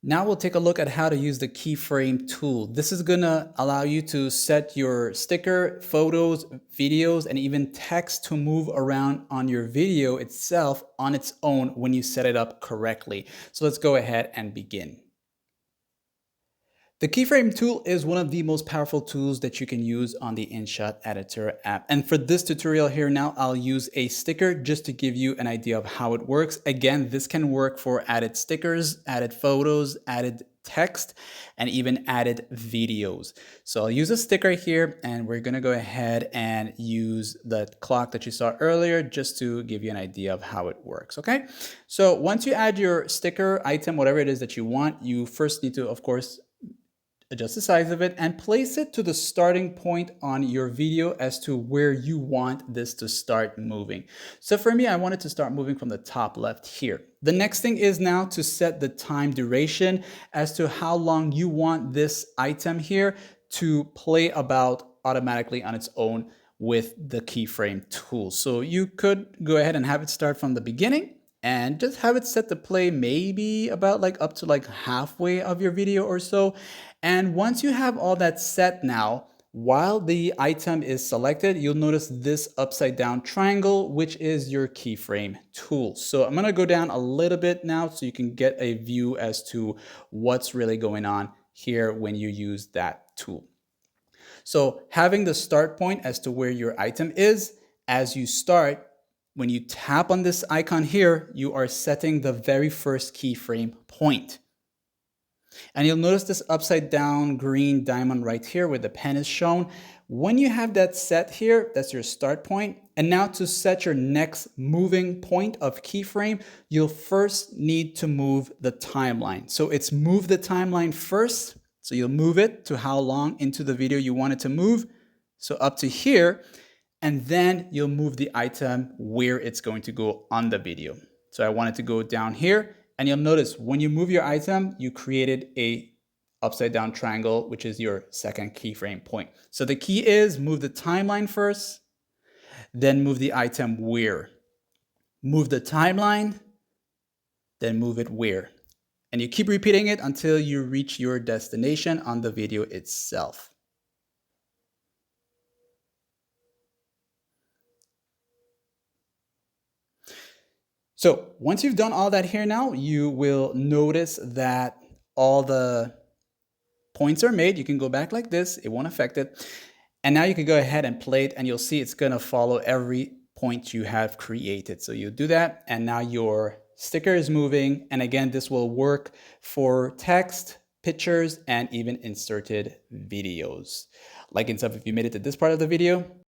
Now we'll take a look at how to use the keyframe tool. This is gonna allow you to set your sticker, photos, videos, and even text to move around on your video itself on its own when you set it up correctly. So let's go ahead and begin. The keyframe tool is one of the most powerful tools that you can use on the inShot editor app. And for this tutorial here now, I'll use a sticker just to give you an idea of how it works. Again, this can work for added stickers, added photos, added text, and even added videos. So I'll use a sticker here, and we're gonna go ahead and use the clock that you saw earlier just to give you an idea of how it works, okay? So once you add your sticker, item, whatever it is that you want, you first need to, of course, adjust the size of it and place it to the starting point on your video as to where you want this to start moving. So for me, I want it to start moving from the top left here. The next thing is now to set the time duration as to how long you want this item here to play about automatically on its own with the keyframe tool. So you could go ahead and have it start from the beginning and just have it set to play maybe about up to halfway of your video or so. And once you have all that set now, while the item is selected, you'll notice this upside down triangle, which is your keyframe tool. So I'm gonna go down a little bit now so you can get a view as to what's really going on here when you use that tool. So having the start point as to where your item is, as you start, when you tap on this icon here, you are setting the very first keyframe point. And you'll notice this upside down green diamond right here where the pen is shown. When you have that set here, that's your start point. And now to set your next moving point of keyframe, you'll first need to move the timeline. So it's move the timeline first. So you'll move it to how long into the video you want it to move. So up to here. And then you'll move the item where it's going to go on the video. So I want it to go down here. And you'll notice when you move your item, you created a upside down triangle, which is your second keyframe point. So the key is move the timeline first, then move the item where. Move the timeline, then move it where. And you keep repeating it until you reach your destination on the video itself. So once you've done all that here now, you will notice that all the points are made. You can go back like this, it won't affect it. And now you can go ahead and play it and you'll see it's gonna follow every point you have created. So you do that and now your sticker is moving. And again, this will work for text, pictures, and even inserted videos. Like and stuff, if you made it to this part of the video,